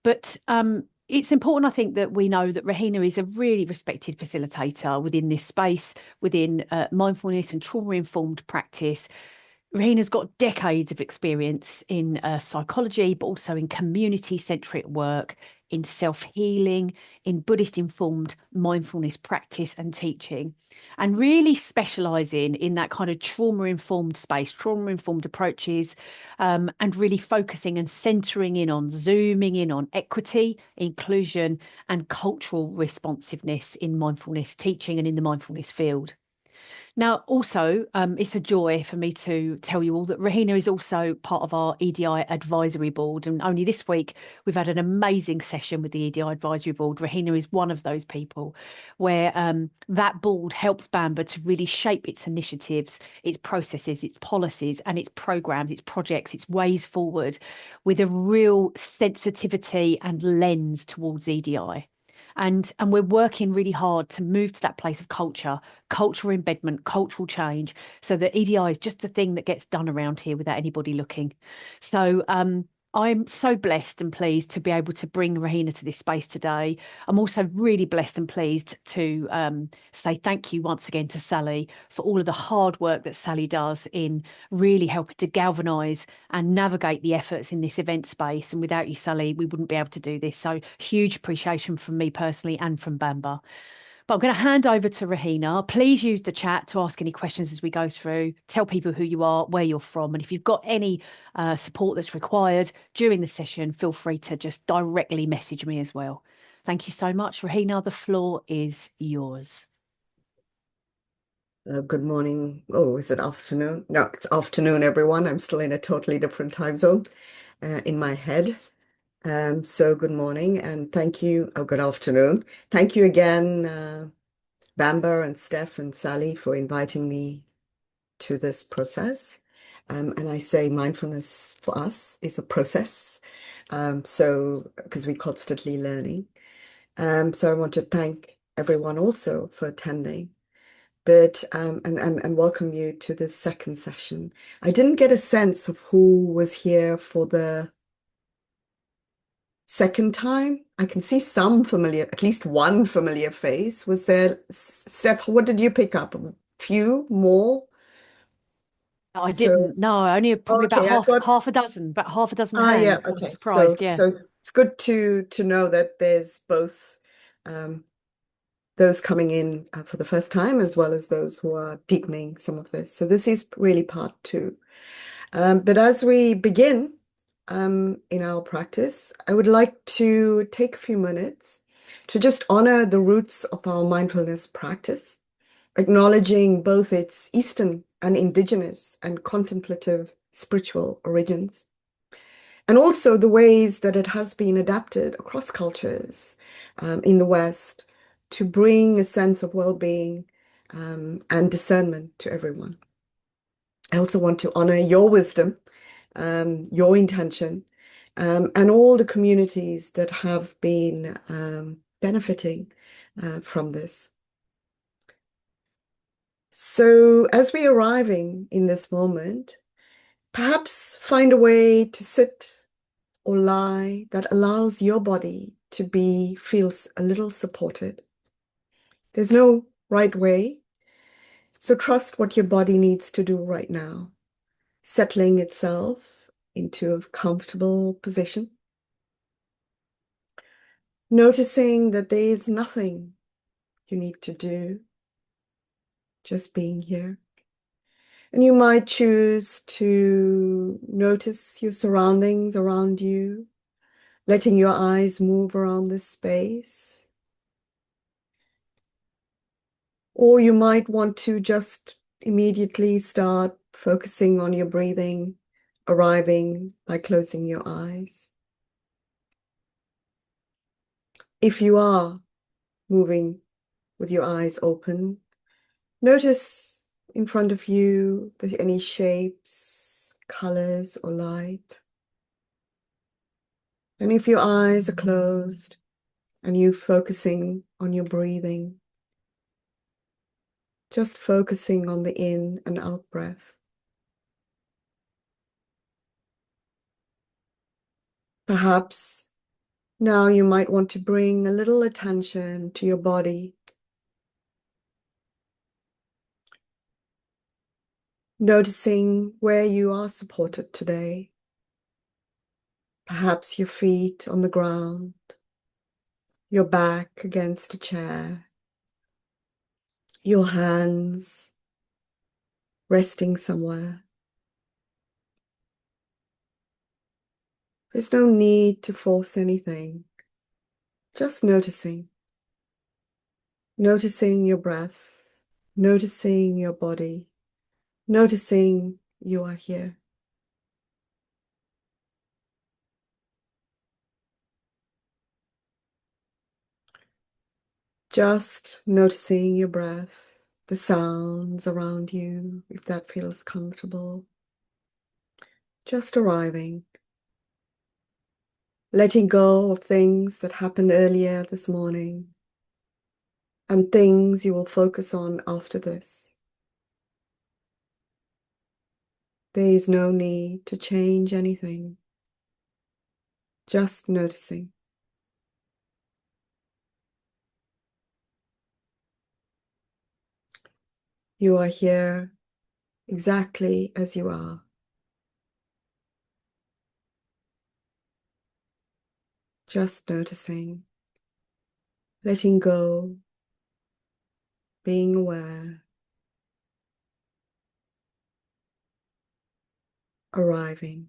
But it's important, I think, that we know that Rehena is a really respected facilitator within this space, within mindfulness and trauma-informed practice. Rehena's got decades of experience in psychology, but also in community-centric work, in self-healing, in Buddhist-informed mindfulness practice and teaching, and really specialising in that kind of trauma-informed space, trauma-informed approaches, and really focusing and centering in on, zooming in on equity, inclusion, and cultural responsiveness in mindfulness teaching and in the mindfulness field. Now, also, it's a joy for me to tell you all that Rehena is also part of our EDI advisory board. And only this week, we've had an amazing session with the EDI advisory board. Rehena is one of those people where that board helps Bamba to really shape its initiatives, its processes, its policies, and its programs, its projects, its ways forward with a real sensitivity and lens towards EDI. And we're working really hard to move to that place of culture, cultural embedment, cultural change, so that EDI is just the thing that gets done around here without anybody looking. So I'm so blessed and pleased to be able to bring Rehena to this space today. I'm also really blessed and pleased to say thank you once again to Sally for all of the hard work that Sally does in really helping to galvanise and navigate the efforts in this event space. And without you, Sally, we wouldn't be able to do this. So huge appreciation from me personally and from Bamba. But I'm going to hand over to Rehena. Please use the chat to ask any questions as we go through. Tell people who you are, where you're from, and if you've got any support that's required during the session, feel free to just directly message me as well. Thank you so much, Rehena. The floor is yours. Good morning. Oh, is it afternoon? No, it's afternoon, everyone. I'm still in a totally different time zone in my head. So good morning and thank you. Oh, good afternoon. Thank you again, Bamba and Steph and Sally for inviting me to this process. And I say mindfulness for us is a process. So because we're constantly learning. So I want to thank everyone also for attending. But and welcome you to this second session. I didn't get a sense of who was here for the second time. I can see some familiar, at least one familiar face. Was there, Steph, what did you pick up? A few more? I So, didn't. No, only probably about okay, I thought, about half a dozen yeah, hands. I was okay. So, surprised. Yeah. so it's good to know that there's both those coming in for the first time as well as those who are deepening some of this. So this is really part two. But as we begin in our practice, I would like to take a few minutes to just honor the roots of our mindfulness practice, acknowledging both its Eastern and indigenous and contemplative spiritual origins, and also the ways that it has been adapted across cultures in the West to bring a sense of well-being and discernment to everyone. I also want to honor your wisdom, your intention, and all the communities that have been benefiting from this. So as we're arriving in this moment, perhaps find a way to sit or lie that allows your body to feel a little supported. There's no right way, so trust what your body needs to do right now, settling itself into a comfortable position, noticing that there is nothing you need to do, just being here. And you might choose to notice your surroundings around you, letting your eyes move around this space. Or you might want to just immediately start focusing on your breathing, arriving by closing your eyes. If you are moving with your eyes open, notice in front of you any shapes, colors, or light. And if your eyes are closed and you focusing on your breathing, just focusing on the in and out breath. Perhaps Now you might want to bring a little attention to your body, noticing where you are supported today. Perhaps your feet on the ground, your back against a chair, your hands resting somewhere. There's no need to force anything, just noticing. Noticing your breath, noticing your body, noticing you are here. Just noticing your breath, the sounds around you, if that feels comfortable. Just arriving. Letting go of things that happened earlier this morning and things you will focus on after this. There is no need to change anything. Just noticing. You are here exactly as you are. Just noticing, letting go, being aware, arriving.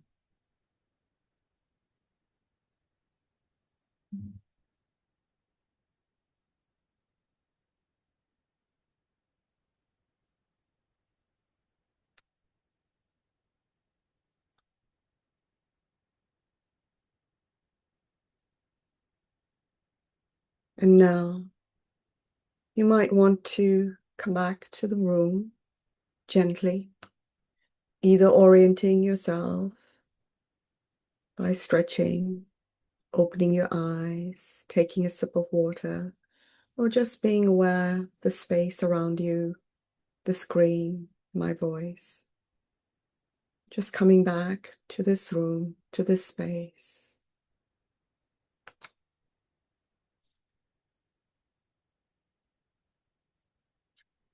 And now you might want to come back to the room gently, either orienting yourself by stretching, opening your eyes, taking a sip of water, or just being aware of the space around you, the screen, my voice. Just coming back to this room, to this space.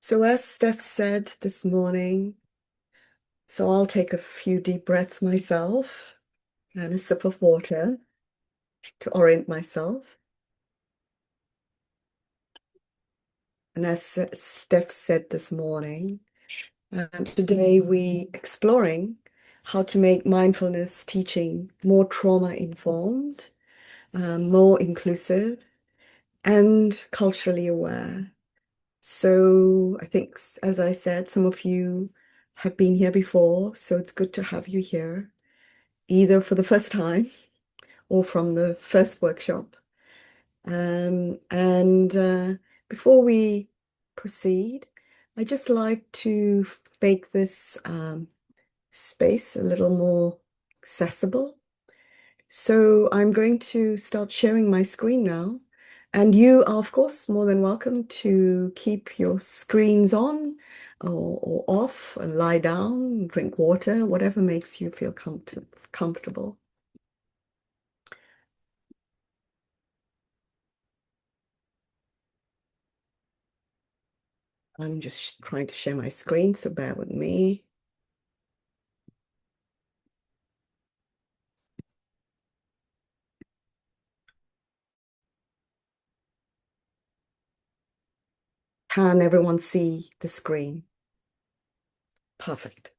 So as Steph said this morning, so I'll take a few deep breaths myself and a sip of water to orient myself. And as Steph said this morning, today we exploring how to make mindfulness teaching more trauma-informed, more inclusive, and culturally aware. So I think, as I said, some of you have been here before, so it's good to have you here, either for the first time or from the first workshop. And before we proceed, I just like to make this space a little more accessible. So I'm going to start sharing my screen now. And you are, of course, more than welcome to keep your screens on or off and lie down, drink water, whatever makes you feel comfortable. I'm just trying to share my screen, so bear with me. Can everyone see the screen? Perfect.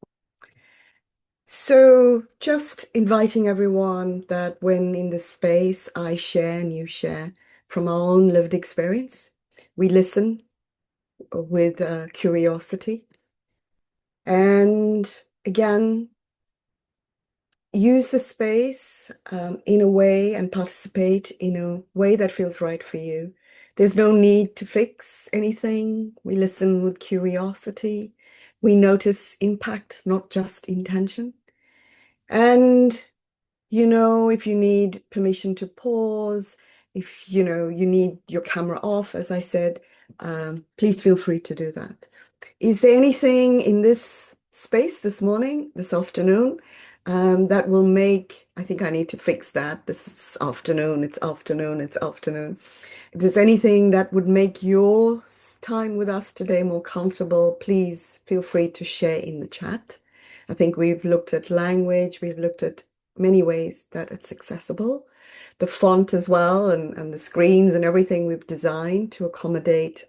So just inviting everyone that when in this space, I share and you share from our own lived experience. We listen with curiosity. And again, use the space in a way and participate in a way that feels right for you. There's no need to fix anything. We listen with curiosity. We notice impact, not just intention. And, if you need permission to pause, if, you need your camera off, as I said, please feel free to do that. Is there anything in this space this morning, this afternoon, that will make, I think I need to fix that. This is afternoon, it's afternoon, it's afternoon. If there's anything that would make your time with us today more comfortable, please feel free to share in the chat. I think we've looked at language, we've looked at many ways that it's accessible. The font as well, and the screens and everything we've designed to accommodate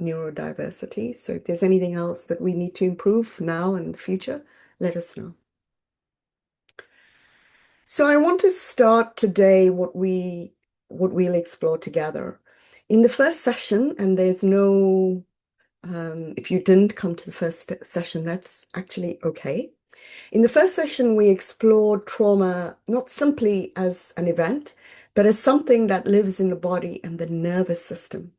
neurodiversity. So if there's anything else that we need to improve now and in the future, let us know. So I want to start today what we'll explore together. In the first session, and there's no if you didn't come to the first session, that's actually okay. In the first session, we explored trauma not simply as an event, but as something that lives in the body and the nervous system.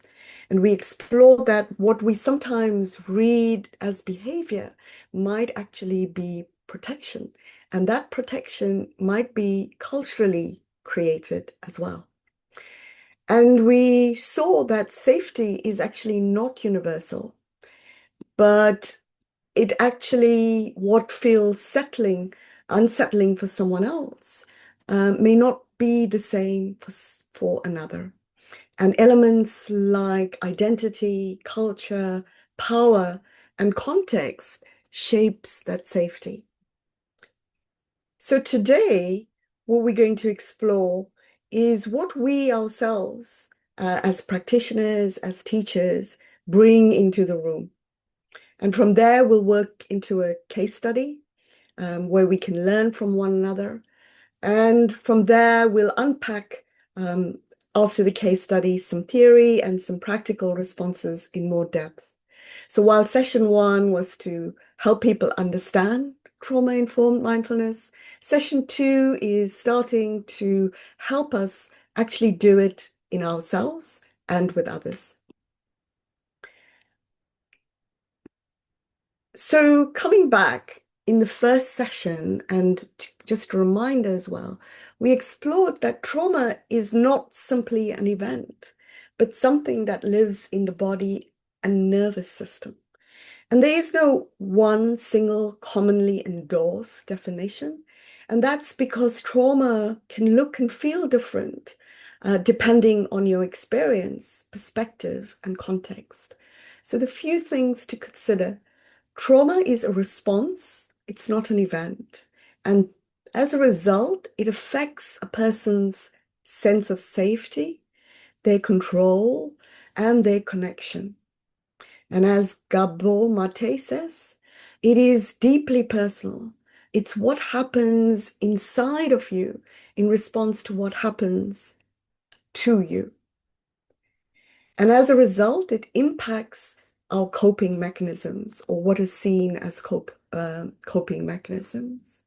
And we explored that what we sometimes read as behavior might actually be protection. And that protection might be culturally created as well. And we saw that safety is actually not universal, but it actually, what feels unsettling for someone else, may not be the same for another. And elements like identity, culture, power, and context shapes that safety. So today, what we're going to explore is what we ourselves, as practitioners, as teachers, bring into the room. And from there, we'll work into a case study where we can learn from one another. And from there, we'll unpack, after the case study, some theory and some practical responses in more depth. So while session one was to help people understand trauma-informed mindfulness, session two is starting to help us actually do it in ourselves and with others. So coming back in the first session, and just a reminder as well, we explored that trauma is not simply an event, but something that lives in the body and nervous system. And there is no one single commonly endorsed definition. And that's because trauma can look and feel different, depending on your experience, perspective, and context. So the few things to consider: trauma is a response, it's not an event. And as a result, it affects a person's sense of safety, their control, and their connection. And as Gabor Mate says, it is deeply personal. It's what happens inside of you in response to what happens to you. And as a result, it impacts our coping mechanisms, or what is seen as coping mechanisms.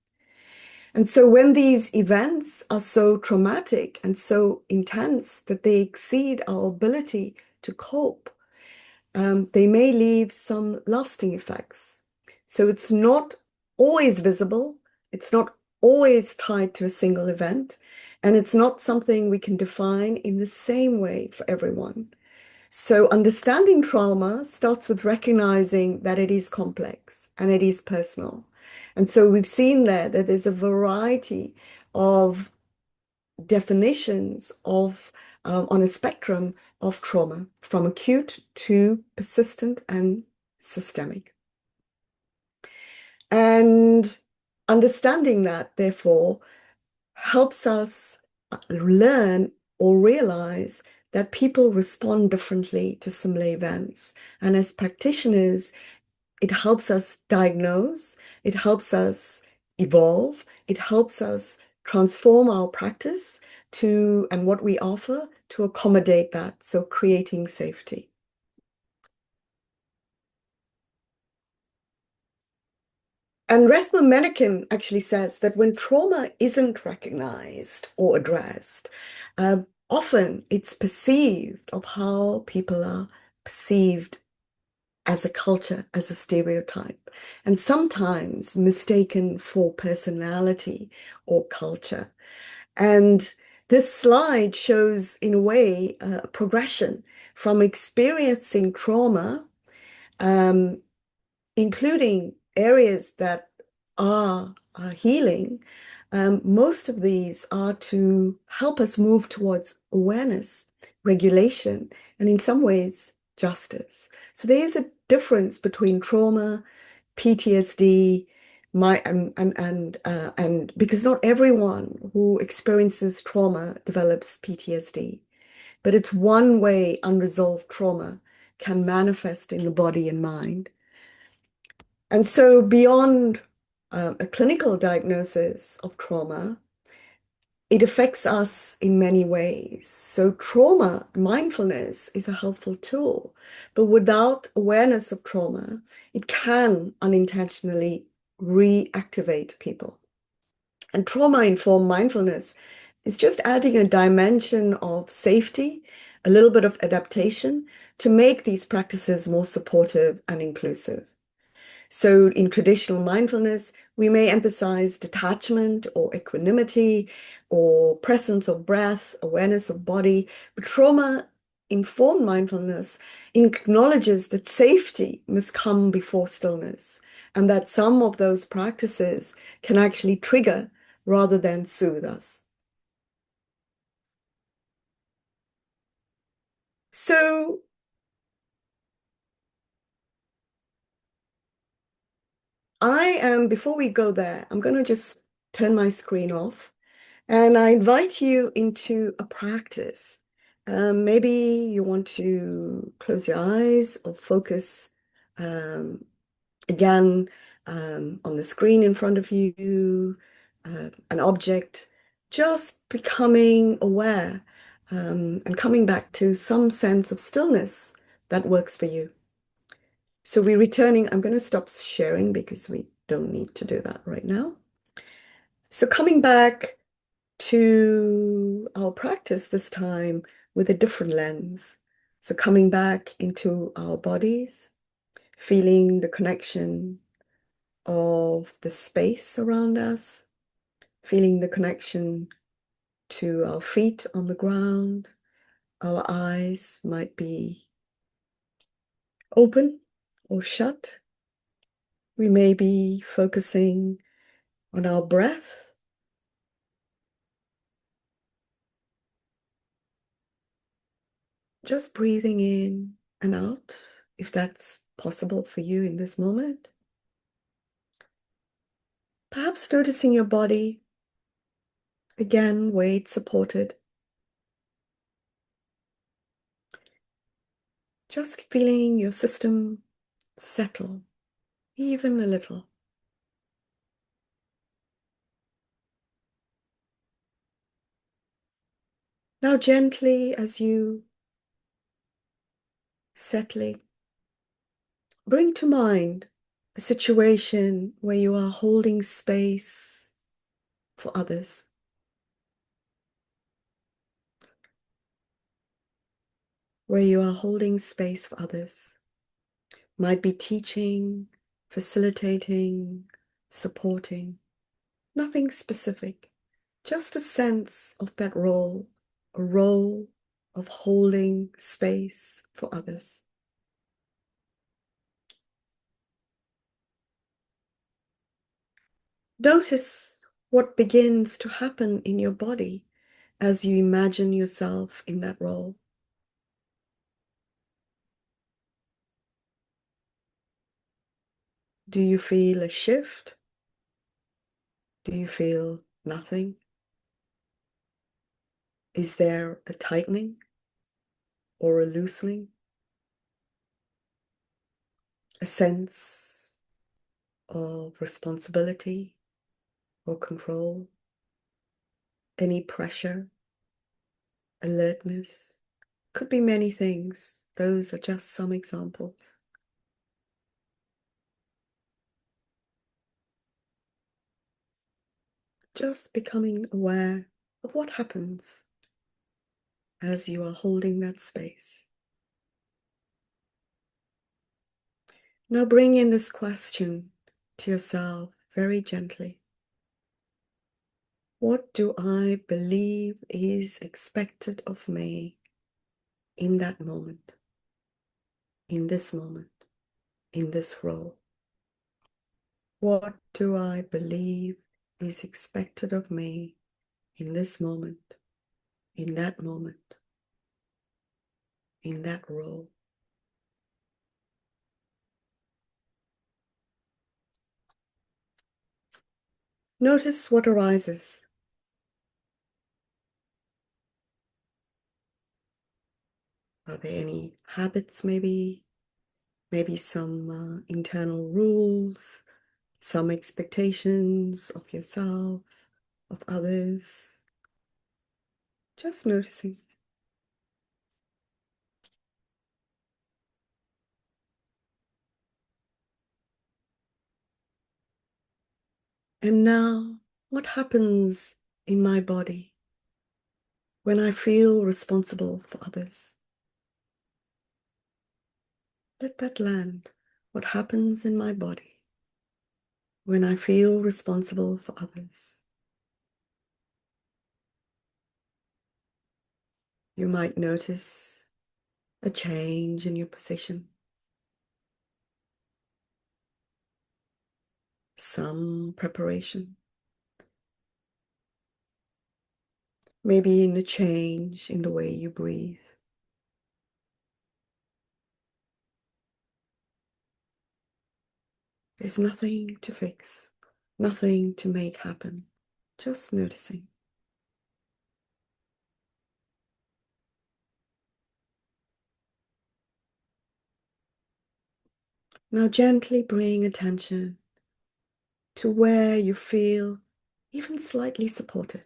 And so when these events are so traumatic and so intense that they exceed our ability to cope, they may leave some lasting effects. So it's not always visible, it's not always tied to a single event, and it's not something we can define in the same way for everyone. So understanding trauma starts with recognizing that it is complex and it is personal. And so we've seen there that there's a variety of definitions of on a spectrum of trauma, from acute to persistent and systemic. And understanding that, therefore, helps us learn or realize that people respond differently to similar events. And as practitioners, it helps us diagnose, it helps us evolve, it helps us transform our practice to, and what we offer to accommodate that. So creating safety. And Resmaa Menakem actually says that when trauma isn't recognized or addressed, often it's perceived of how people are perceived as a culture, as a stereotype, and sometimes mistaken for personality or culture. And this slide shows, in a way, a progression from experiencing trauma, including areas that are healing, most of these are to help us move towards awareness, regulation, and in some ways, justice. So there is a difference between trauma, PTSD, and because not everyone who experiences trauma develops PTSD, but it's one way unresolved trauma can manifest in the body and mind. And so beyond a clinical diagnosis of trauma, it affects us in many ways. So trauma, mindfulness is a helpful tool, but without awareness of trauma, it can unintentionally reactivate people. And trauma-informed mindfulness is just adding a dimension of safety, a little bit of adaptation to make these practices more supportive and inclusive. So in traditional mindfulness, we may emphasize detachment or equanimity or presence of breath, awareness of body, but trauma-informed mindfulness acknowledges that safety must come before stillness and that some of those practices can actually trigger rather than soothe us. So before we go there, I'm going to just turn my screen off and I invite you into a practice. Maybe you want to close your eyes or focus um, again on the screen in front of you, an object, just becoming aware and coming back to some sense of stillness that works for you. So we're returning. I'm going to stop sharing because we don't need to do that right now. So coming back to our practice this time with a different lens. So coming back into our bodies, feeling the connection of the space around us, feeling the connection to our feet on the ground. Our eyes might be open or shut. We may be focusing on our breath. Just breathing in and out, if that's possible for you in this moment. Perhaps noticing your body, again, weight supported. Just feeling your system settle, even a little. Now gently as you settling, bring to mind a situation where you are holding space for others. Where you are holding space for others. Might be teaching, facilitating, supporting. Nothing specific. Just a sense of that role, a role of holding space for others. Notice what begins to happen in your body as you imagine yourself in that role. Do you feel a shift? Do you feel nothing? Is there a tightening or a loosening? A sense of responsibility or control? Any pressure? Alertness? Could be many things. Those are just some examples. Just becoming aware of what happens as you are holding that space. Now bring in this question to yourself very gently. What do I believe is expected of me in that moment, in this moment, in this role? What do I believe is expected of me in this moment, in that moment, in that role? Notice what arises. Are there any habits, maybe some internal rules, some expectations of yourself, of others? Just noticing. And now, what happens in my body when I feel responsible for others? Let that land. What happens in my body when I feel responsible for others? You might notice a change in your position, some preparation, maybe in a change in the way you breathe. There's nothing to fix, nothing to make happen, just noticing. Now gently bring attention to where you feel even slightly supported.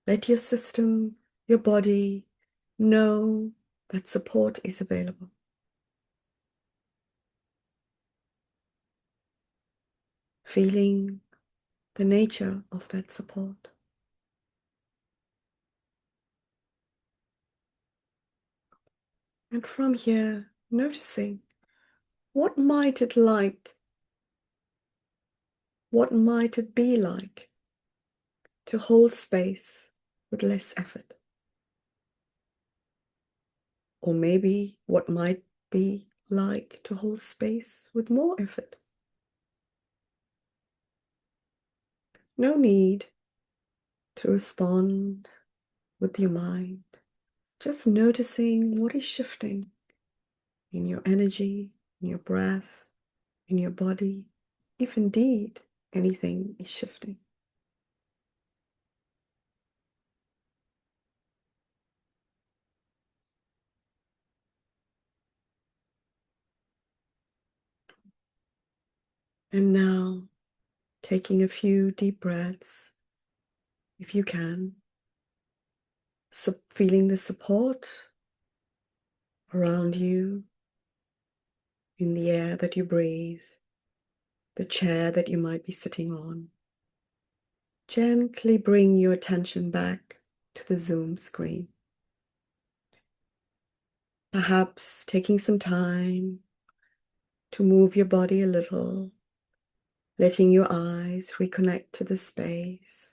Let your system, your body know that support is available. Feeling the nature of that support. And from here, noticing what might it be like to hold space with less effort? Or maybe what might be like to hold space with more effort? No need to respond with your mind, just noticing what is shifting in your energy, in your breath, in your body, if indeed anything is shifting. And now, taking a few deep breaths, if you can, feeling the support around you in the air that you breathe, the chair that you might be sitting on. Gently bring your attention back to the Zoom screen. Perhaps taking some time to move your body a little, letting your eyes reconnect to the space,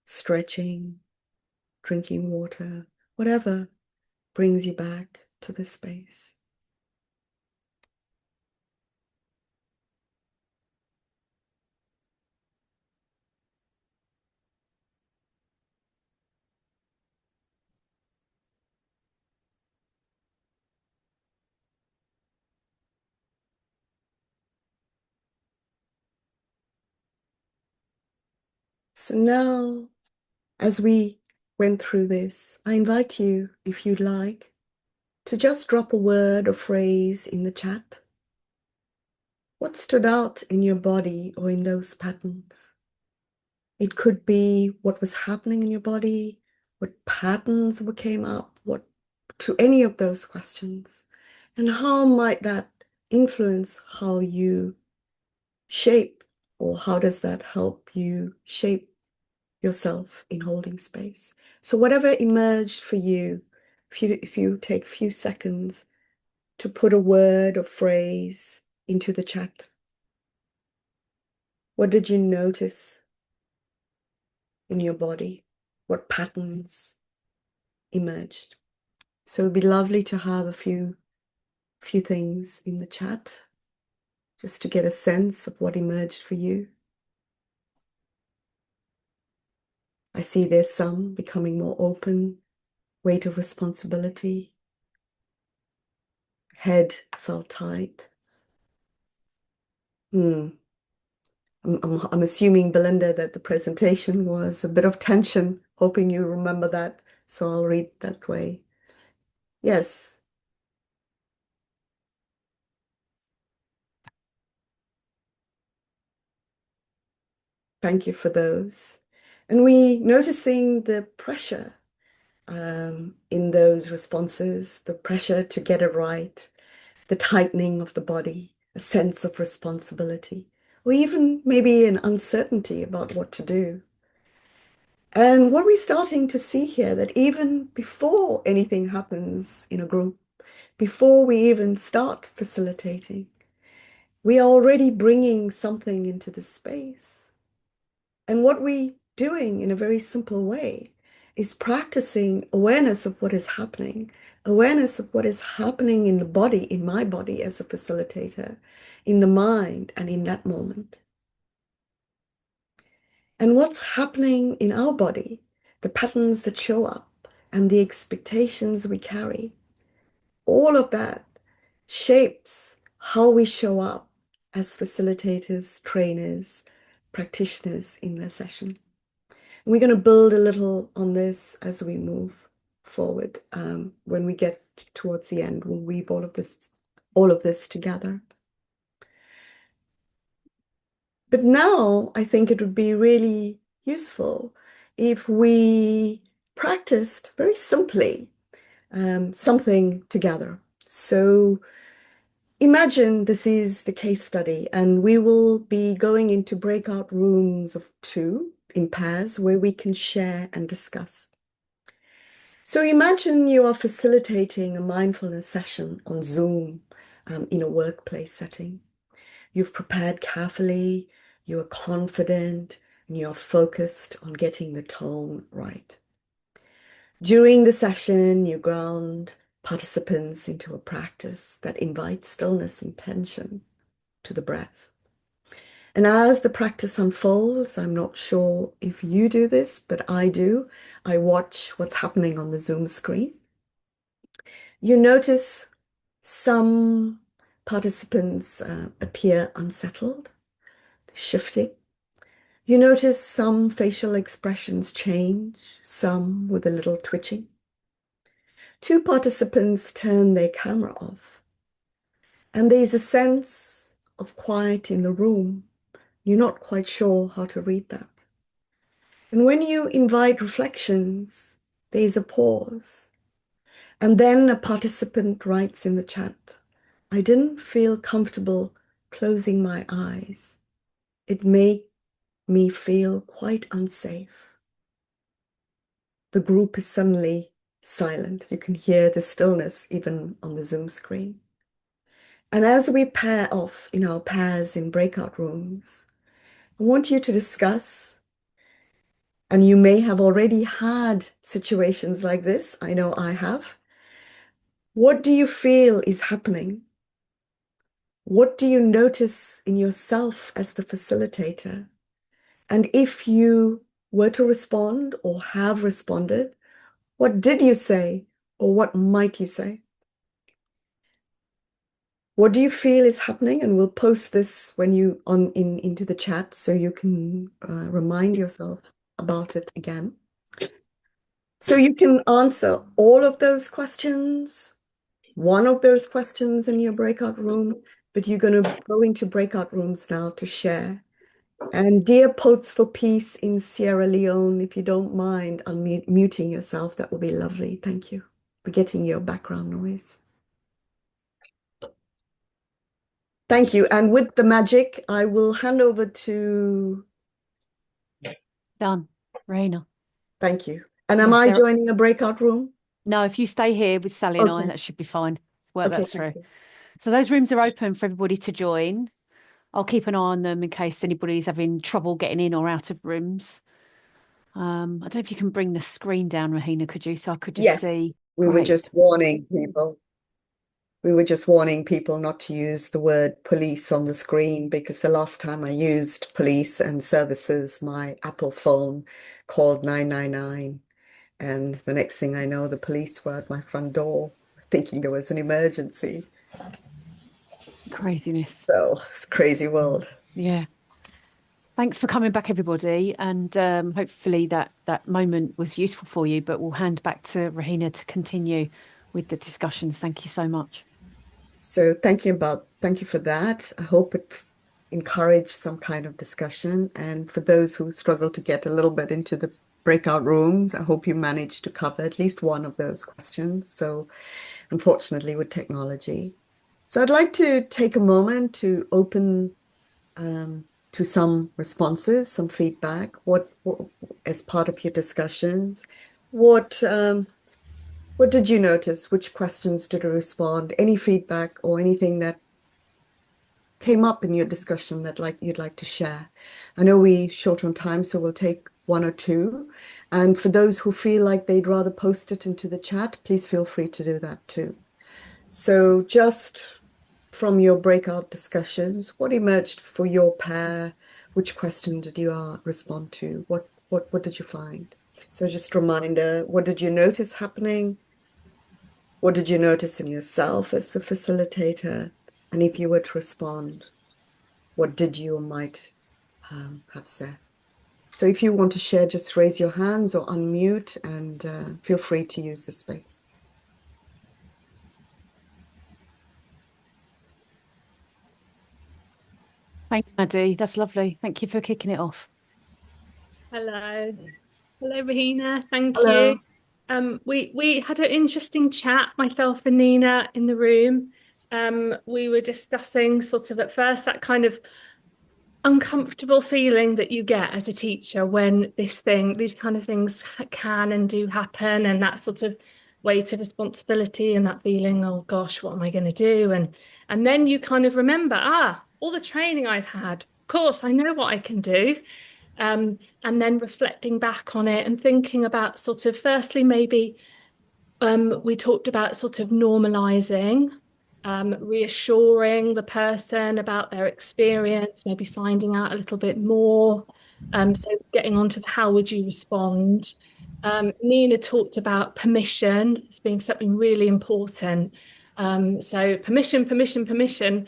stretching, drinking water, whatever brings you back to the space. So now, as we went through this, I invite you, if you'd like, to just drop a word or phrase in the chat. What stood out in your body or in those patterns? It could be what was happening in your body, what patterns came up, what to any of those questions, and how might that influence how you shape, or how does that help you shape yourself in holding space? So whatever emerged for you, if you take a few seconds to put a word or phrase into the chat, what did you notice in your body? What patterns emerged? So it'd be lovely to have a few things in the chat just to get a sense of what emerged for you. I see there's some becoming more open, weight of responsibility, head felt tight. Hmm. I'm assuming, Belinda, that the presentation was a bit of tension, hoping you remember that. So I'll read that way. Yes, thank you for those. And we noticing the pressure in those responses, the pressure to get it right, the tightening of the body, a sense of responsibility, or even maybe an uncertainty about what to do. And what we're starting to see here, that even before anything happens in a group, before we even start facilitating, we are already bringing something into the space. And what we're doing in a very simple way is practicing awareness of what is happening, awareness of what is happening in the body, in my body as a facilitator, in the mind, and in that moment. And what's happening in our body, the patterns that show up, and the expectations we carry, all of that shapes how we show up as facilitators, trainers, practitioners in the session. And we're going to build a little on this as we move forward. When we get towards the end, we'll weave all of this together. But now I think it would be really useful if we practiced very simply something together. So imagine this is the case study, and we will be going into breakout rooms of 2 in pairs where we can share and discuss. So imagine you are facilitating a mindfulness session on Zoom in a workplace setting. You've prepared carefully, you are confident, and you're focused on getting the tone right. During the session, you ground participants into a practice that invites stillness and tension to the breath. And as the practice unfolds, I'm not sure if you do this, but I do. I watch what's happening on the Zoom screen. You notice some participants appear unsettled, shifting. You notice some facial expressions change, some with a little twitching. 2 participants turn their camera off, and there's a sense of quiet in the room. You're not quite sure how to read that. And when you invite reflections, there's a pause. And then a participant writes in the chat, I didn't feel comfortable closing my eyes. It made me feel quite unsafe. The group is suddenly silent. You can hear the stillness even on the Zoom screen. And as we pair off in our pairs in breakout rooms, I want you to discuss, and you may have already had situations like this. I know I have. What do you feel is happening? What do you notice in yourself as the facilitator? And if you were to respond or have responded, what did you say or what might you say? What do you feel is happening? And we'll post this when you into the chat so you can remind yourself about it again. So you can answer all of those questions, one of those questions in your breakout room, but you're going to go into breakout rooms now to share. And dear Poets for Peace in Sierra Leone, if you don't mind unmuting yourself, that would be lovely. Thank you for getting your background noise. Thank you. And with the magic, I will hand over to... Done. Rehena. Thank you. And am Yes, I joining a breakout room? no, if you stay here with Sally and I, Okay. that should be fine. Work Okay, that thank through. you. So those rooms are open for everybody to join. I'll keep an eye on them in case anybody's having trouble getting in or out of rooms. I don't know if you can bring the screen down, Rehena, could you? So I could just Yes, see. we were Great. just warning people. we were just warning people not to use the word police on the screen because the last time I used police and services, my Apple phone called 999. And the next thing I know, the police were at my front door thinking there was an emergency. Craziness. So it's a crazy world. Yeah. Thanks for coming back, everybody, and hopefully that moment was useful for you. But we'll hand back to Rehena to continue with the discussions. Thank you so much. So thank you for that. I hope it encouraged some kind of discussion. And for those who struggle to get a little bit into the breakout rooms, I hope you managed to cover at least one of those questions. So unfortunately, with technology. So I'd like to take a moment to open to some responses, some feedback. What as part of your discussions, what what did you notice? Which questions did you respond? Any feedback or anything that came up in your discussion that you'd like to share? I know we're short on time, so we'll take one or two. And for those who feel like they'd rather post it into the chat, please feel free to do that too. So just from your breakout discussions, what emerged for your pair? Which question did you respond to? What did you find? So just a reminder, what did you notice happening? What did you notice in yourself as the facilitator? And if you were to respond, what did you or might have said? So if you want to share, just raise your hands or unmute and feel free to use the space. Thank you, Maddie. That's lovely. Thank you for kicking it off. Hello. Hello, Rehena. Thank Hello. you. We had an interesting chat, myself and Nina in the room. We were discussing sort of at first that kind of uncomfortable feeling that you get as a teacher when these kind of things can and do happen, and that sort of weight of responsibility and that feeling, oh gosh, what am I going to do? And then you kind of remember, all the training I've had, of course, I know what I can do. And then reflecting back on it and thinking about sort of firstly, maybe we talked about sort of normalizing, reassuring the person about their experience, maybe finding out a little bit more. So getting on to the how would you respond. Nina talked about permission as being something really important. So permission, permission, permission.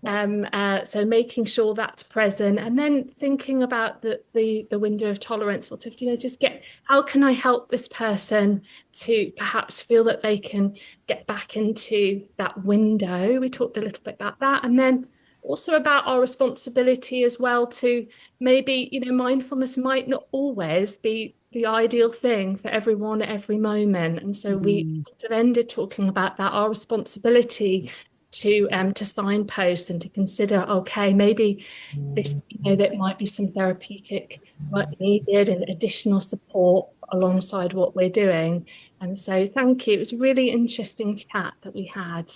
So making sure that's present, and then thinking about the window of tolerance, sort of, just how can I help this person to perhaps feel that they can get back into that window. We talked a little bit about that, and then also about our responsibility as well to maybe, mindfulness might not always be the ideal thing for everyone at every moment. And so we sort of ended talking about that, our responsibility to signpost and to consider, okay, maybe this, that might be some therapeutic work needed and additional support alongside what we're doing. And so thank you. It was a really interesting chat that we had.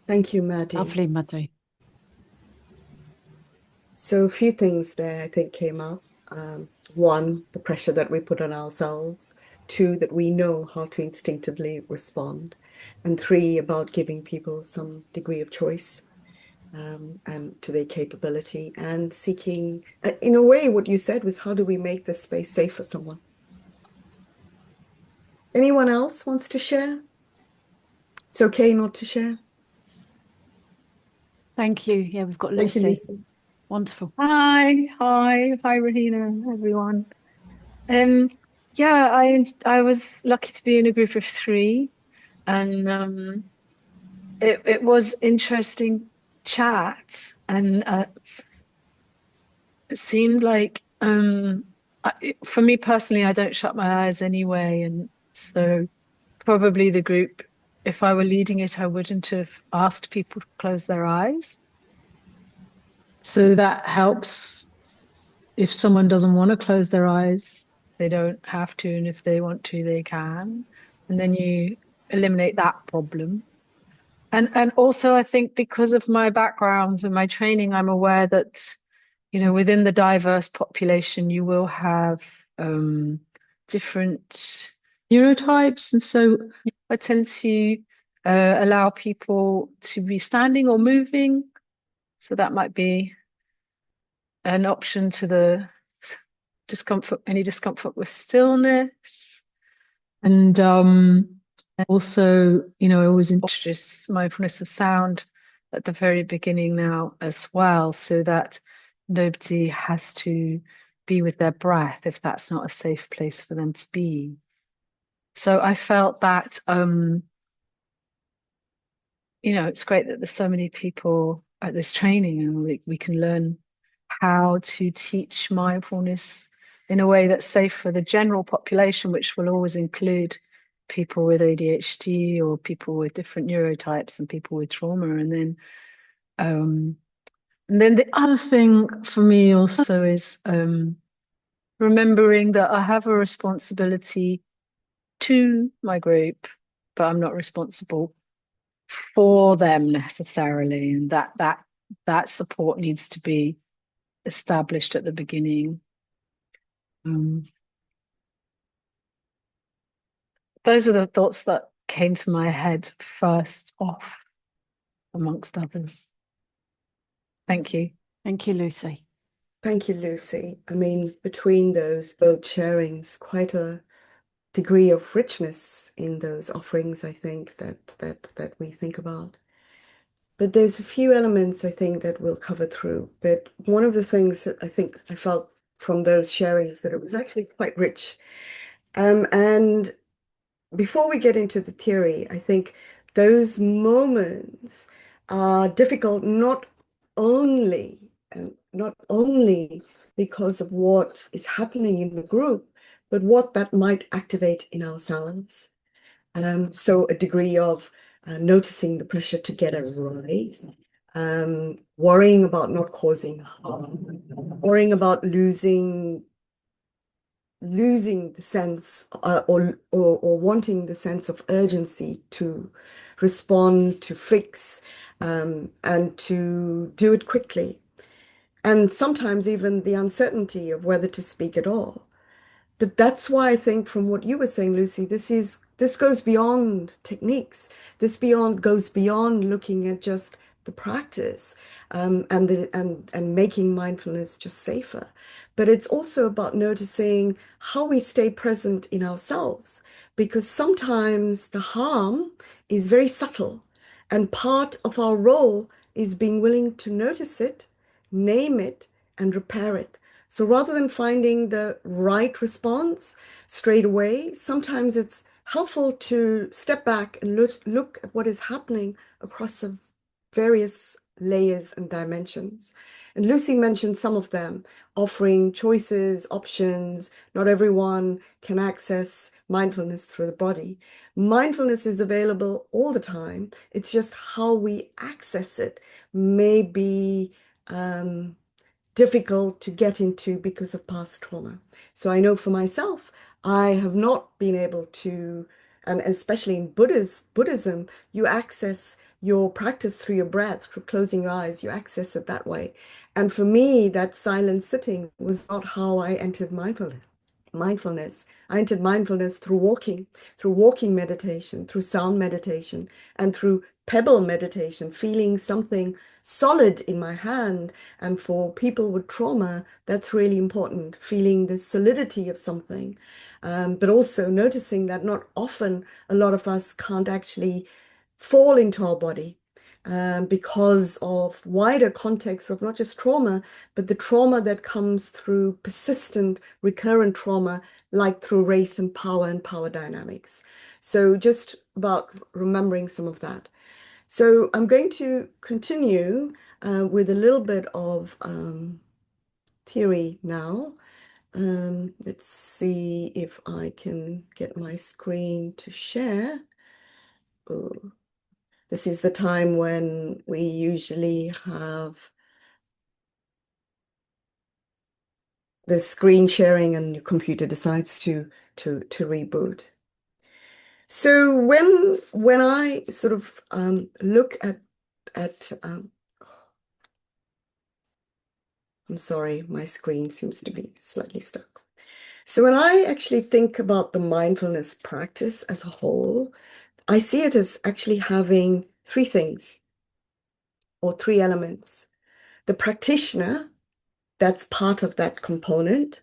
Thank you, Maddie. Lovely, Maddie. So a few things there I think came up. One, the pressure that we put on ourselves. Two, that we know how to instinctively respond. And three, about giving people some degree of choice and to their capability and seeking, in a way, what you said was, how do we make this space safe for someone? Anyone else wants to share? It's okay not to share. Thank you. Yeah, we've got Thank you, Lucy. Lucy. Wonderful. Hi, Rehena, everyone. Yeah, I was lucky to be in a group of three, and it was interesting chat, and it seemed like for me personally, I don't shut my eyes anyway, and so probably the group, if I were leading it, I wouldn't have asked people to close their eyes. So that helps. If someone doesn't want to close their eyes, they don't have to, and if they want to, they can. And then you eliminate that problem. And also I think because of my backgrounds and my training, I'm aware that, within the diverse population, you will have different neurotypes. And so I tend to allow people to be standing or moving. So that might be an option to the discomfort, any discomfort with stillness. And also, I always introduce mindfulness of sound at the very beginning now as well, so that nobody has to be with their breath if that's not a safe place for them to be. So I felt that, it's great that there's so many people at this training, and we can learn how to teach mindfulness in a way that's safe for the general population, which will always include people with ADHD or people with different neurotypes and people with trauma. And then the other thing for me also is remembering that I have a responsibility to my group, but I'm not responsible for them necessarily, and that support needs to be established at the beginning. Those are the thoughts that came to my head first off, amongst others. Thank you. Thank you, Lucy. Thank you, Lucy. I mean, between those both sharings, quite a degree of richness in those offerings, I think, that we think about. But there's a few elements I think that we'll cover through. But one of the things that I think I felt from those sharings that it was actually quite rich. And before we get into the theory, I think those moments are difficult not only because of what is happening in the group, but what that might activate in ourselves. So a degree of noticing the pressure to get it right, worrying about not causing harm, worrying about losing the sense or wanting the sense of urgency to respond, to fix, and to do it quickly. And sometimes even the uncertainty of whether to speak at all. But that's why I think from what you were saying, Lucy, this goes beyond techniques. This goes beyond looking at just the practice and making mindfulness just safer. But it's also about noticing how we stay present in ourselves, because sometimes the harm is very subtle, and part of our role is being willing to notice it, name it, and repair it. So rather than finding the right response straight away, sometimes it's helpful to step back and look at what is happening across the various layers and dimensions. And Lucy mentioned some of them, offering choices, options. Not everyone can access mindfulness through the body. Mindfulness is available all the time. It's just how we access it may be difficult to get into because of past trauma. So I know for myself, I have not been able to, and especially in Buddhism, you access your practice through your breath, through closing your eyes, you access it that way. And for me, that silent sitting was not how I entered mindfulness. I entered mindfulness through walking meditation, through sound meditation, and through pebble meditation, feeling something solid in my hand. And for people with trauma, that's really important, feeling the solidity of something. But also noticing that not often a lot of us can't actually fall into our body because of wider context of not just trauma, but the trauma that comes through persistent, recurrent trauma, like through race and power dynamics. So just about remembering some of that. So I'm going to continue with a little bit of theory now. Let's see if I can get my screen to share. Oh, this is the time when we usually have the screen sharing and your computer decides to reboot. So when I sort of look at I'm sorry, my screen seems to be slightly stuck. So when I actually think about the mindfulness practice as a whole, I see it as actually having three things or three elements. The practitioner, that's part of that component.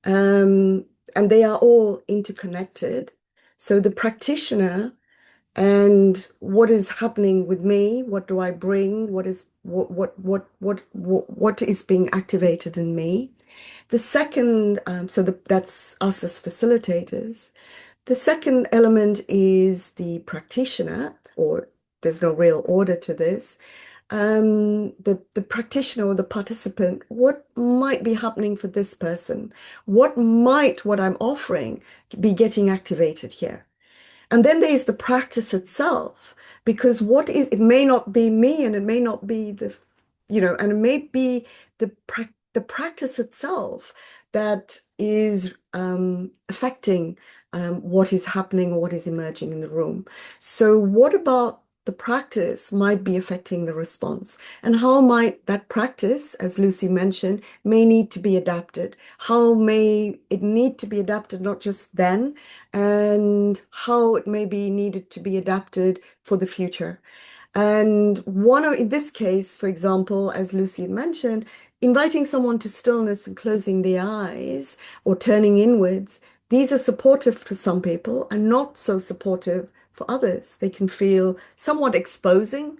And they are all interconnected. So the practitioner and what is happening with me, what do I bring, what is being activated in me. The second, that's us as facilitators. The second element is the practitioner, or there's no real order to this. The practitioner or the participant, what might be happening for this person? What I'm offering be getting activated here? And then there's the practice itself, because it may not be me, and it may not be and it may be the practice itself that is affecting what is happening or what is emerging in the room. So what about the practice might be affecting the response? And how might that practice, as Lucy mentioned, may need to be adapted? How may it need to be adapted, not just then, and how it may be needed to be adapted for the future? And in this case, for example, as Lucy had mentioned, inviting someone to stillness and closing the eyes or turning inwards, these are supportive for some people and not so supportive for others. They can feel somewhat exposing,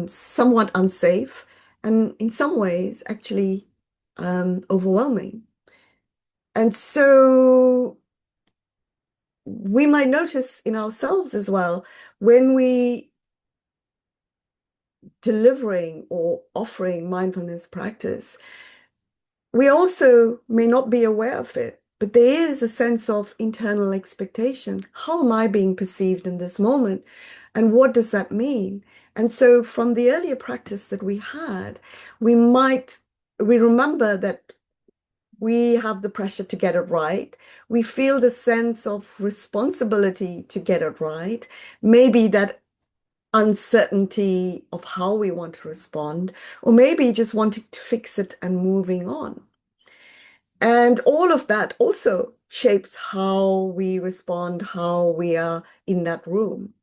somewhat unsafe, and in some ways actually overwhelming. And so we might notice in ourselves as well, when we delivering or offering mindfulness practice, we also may not be aware of it, but there is a sense of internal expectation. How am I being perceived in this moment? And what does that mean? And so from the earlier practice that we had, we remember that we have the pressure to get it right. We feel the sense of responsibility to get it right. Maybe that uncertainty of how we want to respond, or maybe just wanting to fix it and moving on. And all of that also shapes how we respond, how we are in that room.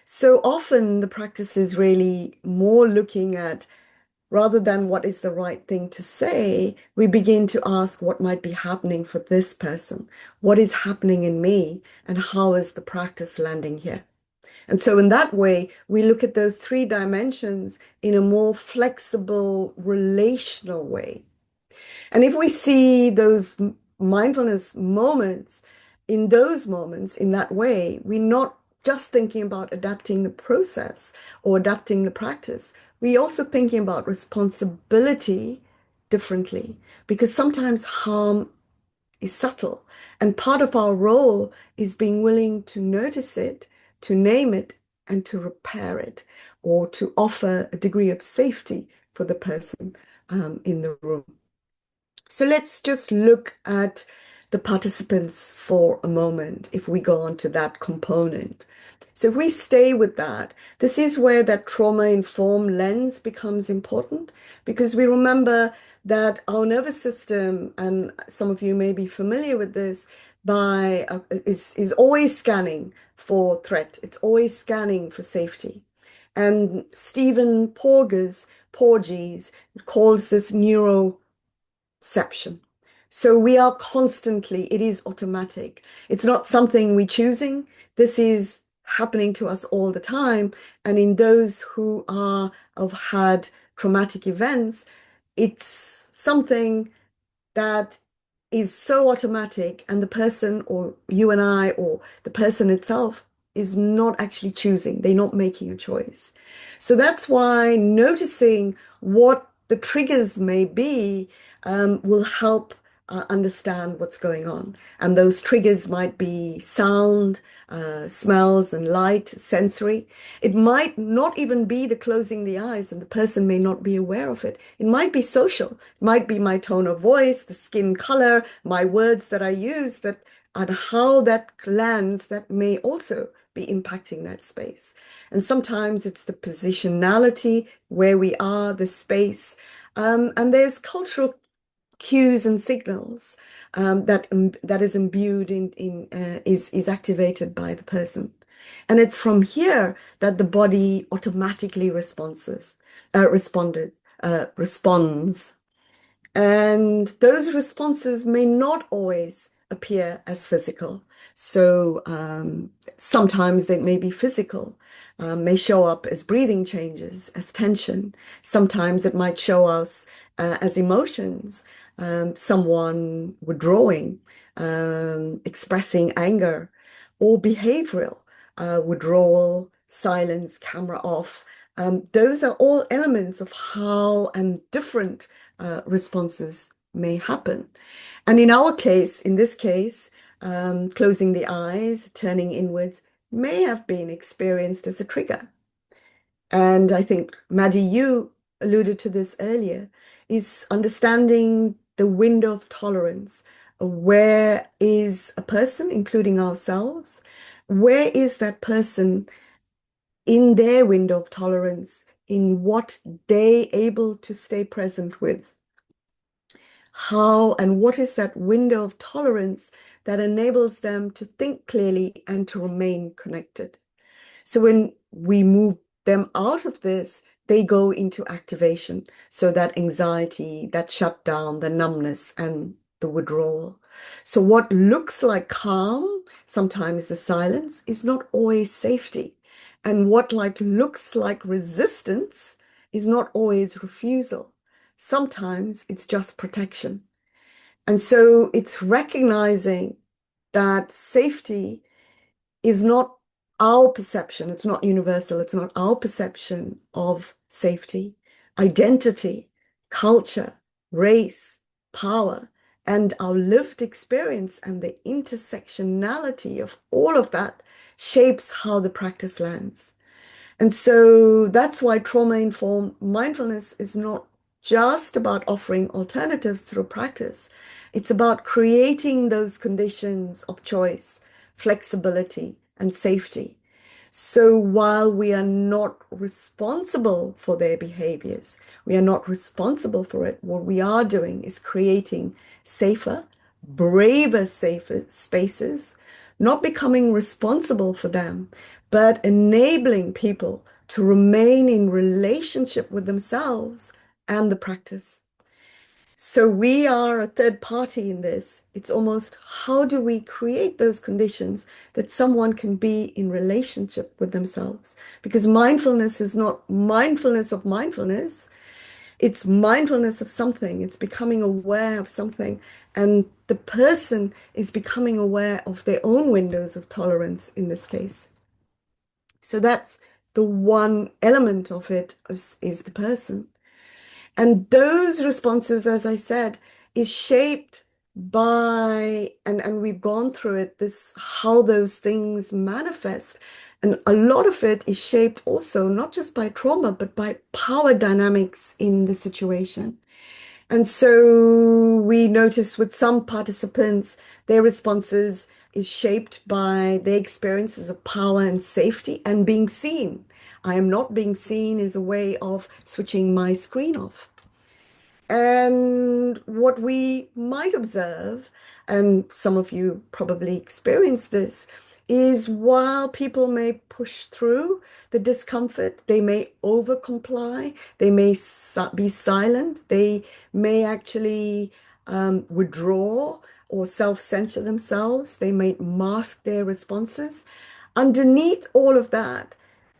So often the practice is really more looking at, rather than what is the right thing to say, we begin to ask what might be happening for this person, what is happening in me, and how is the practice landing here? And so in that way, we look at those three dimensions in a more flexible, relational way. And if we see those mindfulness moments, in that way, we're not just thinking about adapting the process or adapting the practice. We're also thinking about responsibility differently, because sometimes harm is subtle. And part of our role is being willing to notice it, to name it, and to repair it, or to offer a degree of safety for the person in the room. So let's just look at the participants for a moment, if we go on to that component. So if we stay with that, this is where that trauma-informed lens becomes important, because we remember that our nervous system, and some of you may be familiar with this, is always scanning for threat. It's always scanning for safety. And Stephen Porges calls this neuroception. So we are constantly, it is automatic. It's not something we're choosing. This is happening to us all the time. And in those who have had traumatic events, it's something that is so automatic, and the person, or you and I, or the person itself, is not actually choosing. They're not making a choice. So that's why noticing what the triggers may be will help understand what's going on. And those triggers might be sound, smells and light, sensory. It might not even be the closing the eyes, and the person may not be aware of it. It might be social. It might be my tone of voice, the skin color, my words that I use, and how that lands, that may also be impacting that space. And sometimes it's the positionality, where we are, the space. And there's cultural cues and signals that is imbued is activated by the person. And it's from here that the body automatically responds. And those responses may not always appear as physical. So sometimes they may be physical, may show up as breathing changes, as tension. Sometimes it might show us as emotions, someone withdrawing, expressing anger, or behavioral, withdrawal, silence, camera off. Those are all elements of how and different responses may happen. And in this case, closing the eyes, turning inwards, may have been experienced as a trigger. And I think, Maddie, you alluded to this earlier, is understanding the window of tolerance. Where is a person, including ourselves? Where is that person in their window of tolerance, in what they able to stay present with? How and what is that window of tolerance that enables them to think clearly and to remain connected? So when we move them out of this, they go into activation. So that anxiety, that shutdown, the numbness, and the withdrawal. So what looks like calm, sometimes the silence, is not always safety. And what looks like resistance is not always refusal. Sometimes it's just protection. And so it's recognizing that safety is not our perception, it's not universal, it's not our perception of safety. Identity, culture, race, power, and our lived experience and the intersectionality of all of that shapes how the practice lands. And so that's why trauma-informed mindfulness is not just about offering alternatives through practice. It's about creating those conditions of choice, flexibility, and safety. So while we are not responsible for their behaviors, we are not responsible for it, what we are doing is creating safer, braver, safer spaces, not becoming responsible for them, but enabling people to remain in relationship with themselves and the practice. So we are a third party in this. It's almost, how do we create those conditions that someone can be in relationship with themselves? Because mindfulness is not mindfulness of mindfulness. It's mindfulness of something. It's becoming aware of something. And the person is becoming aware of their own windows of tolerance in this case. So that's the one element of it is the person. And those responses, as I said, is shaped by, and we've gone through it, this how those things manifest. And a lot of it is shaped also not just by trauma, but by power dynamics in the situation. And so we notice with some participants, their responses is shaped by their experiences of power and safety and being seen. I am not being seen is a way of switching my screen off. And what we might observe, and some of you probably experience this, is while people may push through the discomfort, they may over comply, they may be silent, they may actually withdraw or self-censor themselves, they may mask their responses. Underneath all of that,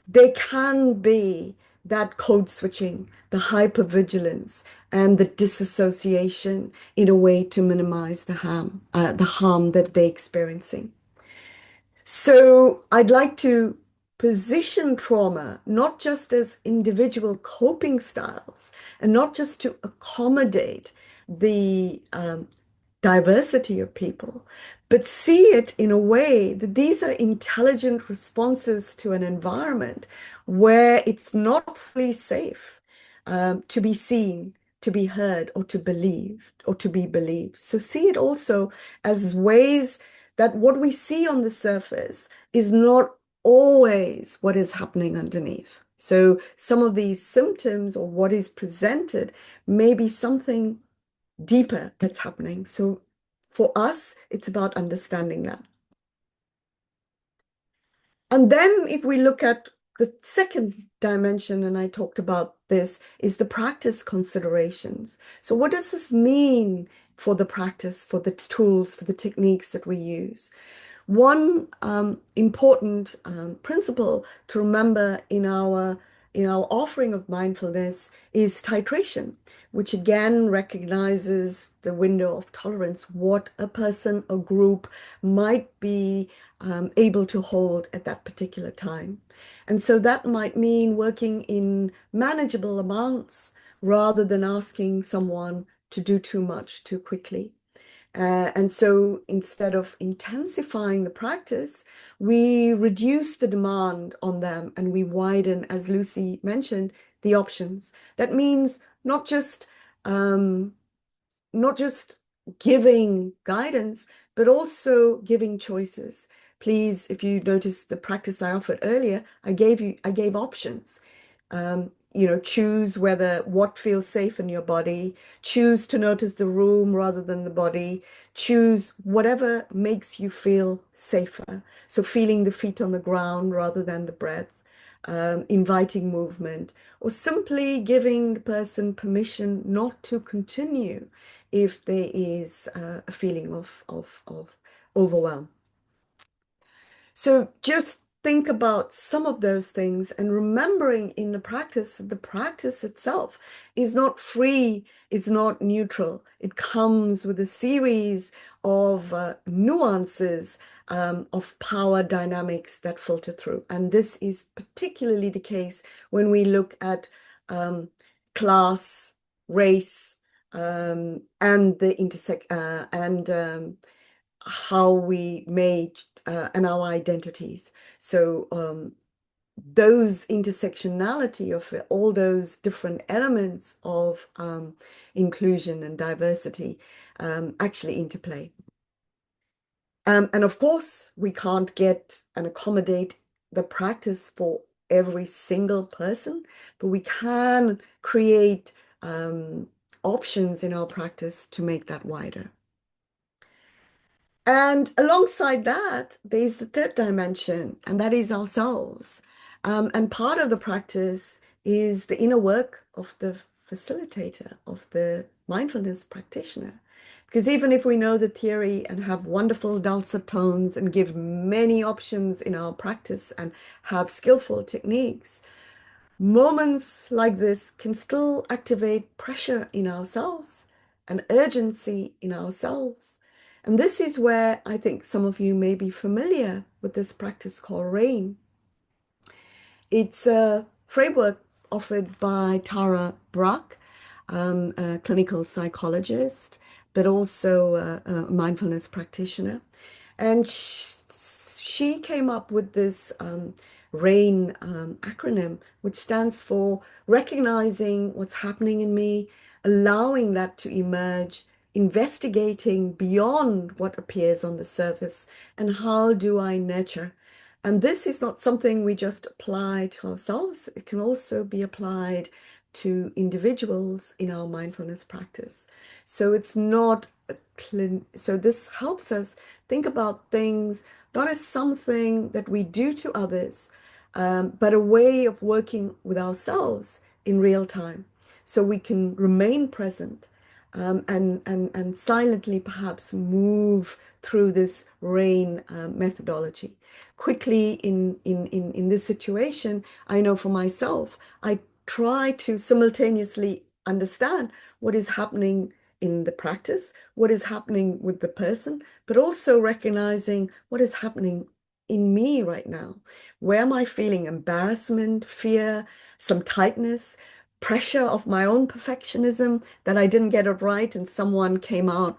there can be that code switching, the hypervigilance, and the disassociation in a way to minimize the harm that they're experiencing. So I'd like to position trauma not just as individual coping styles and not just to accommodate the diversity of people, but see it in a way that these are intelligent responses to an environment where it's not fully safe to be seen, to be heard, or to believe, or to be believed. So see it also as ways that what we see on the surface is not always what is happening underneath. So some of these symptoms or what is presented may be something deeper that's happening. So for us, it's about understanding that. And then if we look at the second dimension, and I talked about this, is the practice considerations. So what does this mean for the practice, for the tools, for the techniques that we use? One important principle to remember in our offering of mindfulness is titration, which again recognizes the window of tolerance, what a person or group might be able to hold at that particular time. And so that might mean working in manageable amounts rather than asking someone to do too much too quickly. And so instead of intensifying the practice, we reduce the demand on them and we widen, as Lucy mentioned, the options. That means um, not just giving guidance, but also giving choices. Please, if you notice the practice I offered earlier, I gave options. Choose what feels safe in your body, choose to notice the room rather than the body, choose whatever makes you feel safer. So feeling the feet on the ground rather than the breath, inviting movement, or simply giving the person permission not to continue if there is a feeling of overwhelm. So just think about some of those things and remembering in the practice that the practice itself is not free, it's not neutral. It comes with a series of nuances of power dynamics that filter through. And this is particularly the case when we look at class, race, and the how we made and our identities. So those intersectionality of all those different elements of inclusion and diversity actually interplay. And of course, we can't get and accommodate the practice for every single person, but we can create options in our practice to make that wider. And alongside that, there's the third dimension, and that is ourselves. And part of the practice is the inner work of the facilitator, of the mindfulness practitioner. Because even if we know the theory and have wonderful dulcet tones and give many options in our practice and have skillful techniques, moments like this can still activate pressure in ourselves and urgency in ourselves. And this is where I think some of you may be familiar with this practice called RAIN. It's a framework offered by Tara Brach, a clinical psychologist, but also a mindfulness practitioner. And she came up with this RAIN acronym, which stands for recognizing what's happening in me, allowing that to emerge, investigating beyond what appears on the surface, and how do I nurture. And this is not something we just apply to ourselves. It can also be applied to individuals in our mindfulness practice. So it's not so this helps us think about things not as something that we do to others, but a way of working with ourselves in real time. So we can remain present and silently perhaps move through this RAIN methodology. Quickly in this situation, I know for myself, I try to simultaneously understand what is happening in the practice, what is happening with the person, but also recognizing what is happening in me right now. Where am I feeling embarrassment, fear, some tightness, pressure of my own perfectionism that I didn't get it right and someone came out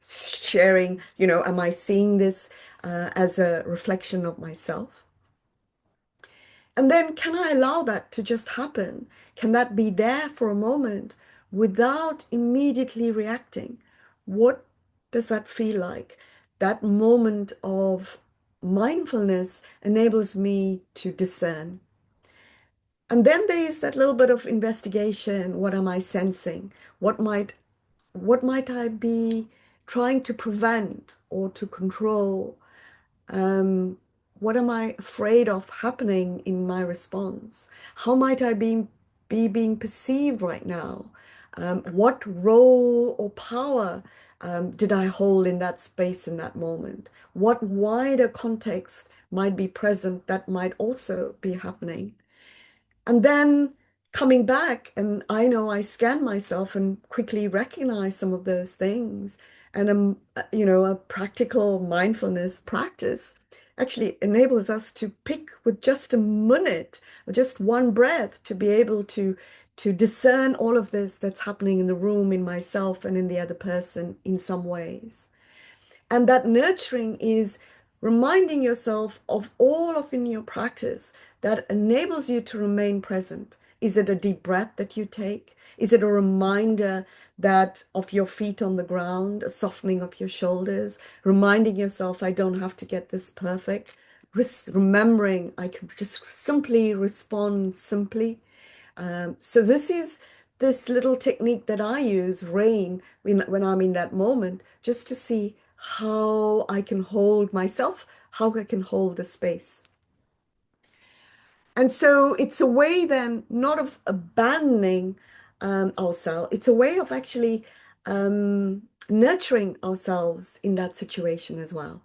sharing, am I seeing this as a reflection of myself? And then can I allow that to just happen? Can that be there for a moment without immediately reacting? What does that feel like? That moment of mindfulness enables me to discern. And then there is that little bit of investigation. What am I sensing? What might I be trying to prevent or to control? what am I afraid of happening in my response? How might I be being perceived right now? What role or power did I hold in that space in that moment? What wider context might be present that might also be happening? And then coming back, and I know I scan myself and quickly recognize some of those things. And a practical mindfulness practice actually enables us to pick with just a minute or just one breath to be able to discern all of this that's happening in the room, in myself, and in the other person in some ways. And that nurturing is reminding yourself of all of in your practice that enables you to remain present. Is it a deep breath that you take? Is it a reminder that of your feet on the ground, a softening of your shoulders, reminding yourself, I don't have to get this perfect, remembering I can just simply respond simply. So this is this little technique that I use, rain, when I'm in that moment, just to see how I can hold myself, how I can hold the space. And so it's a way then not of abandoning ourselves, it's a way of actually nurturing ourselves in that situation as well,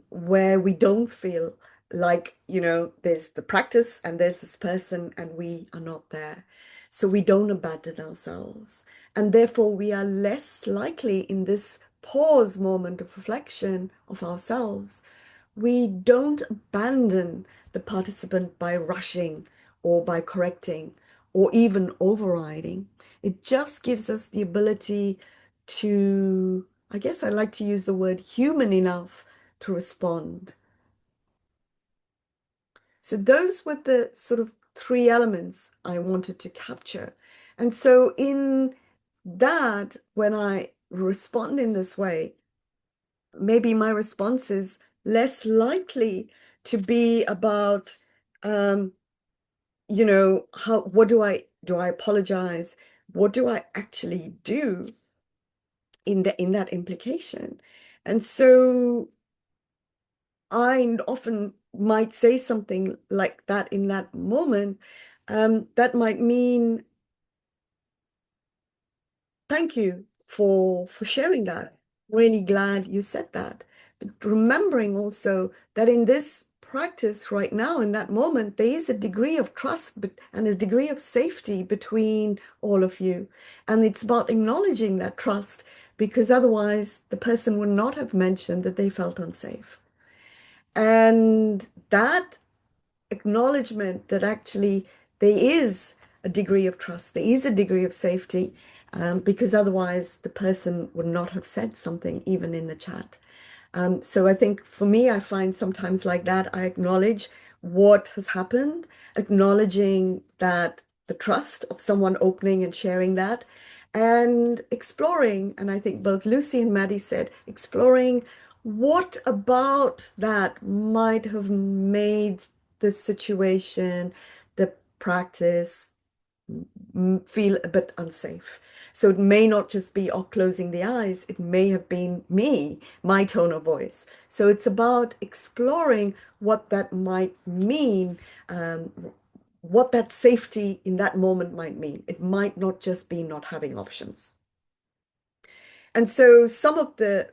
where we don't feel like, there's the practice and there's this person and we are not there. So we don't abandon ourselves. And therefore we are less likely in this pause moment of reflection of ourselves. We don't abandon the participant by rushing or by correcting or even overriding. It just gives us the ability to, I guess I like to use the word human enough to respond. So those were the sort of three elements I wanted to capture. And so in that, when I respond in this way, maybe my response is less likely to be about, what do I apologize? What do I actually do in that implication? And so I often might say something like that in that moment. That might mean, thank you for sharing that. Really glad you said that. But remembering also that in this practice right now, in that moment, there is a degree of trust and a degree of safety between all of you. And it's about acknowledging that trust, because otherwise the person would not have mentioned that they felt unsafe. And that acknowledgement that actually there is a degree of trust, there is a degree of safety, because otherwise the person would not have said something even in the chat. So I think for me, I find sometimes like that, I acknowledge what has happened, acknowledging that the trust of someone opening and sharing that, and exploring, and I think both Lucy and Maddie said, exploring what about that might have made the situation, the practice, feel a bit unsafe. So it may not just be closing the eyes, it may have been me, my tone of voice. So it's about exploring what that might mean, what that safety in that moment might mean. It might not just be not having options. And so some of the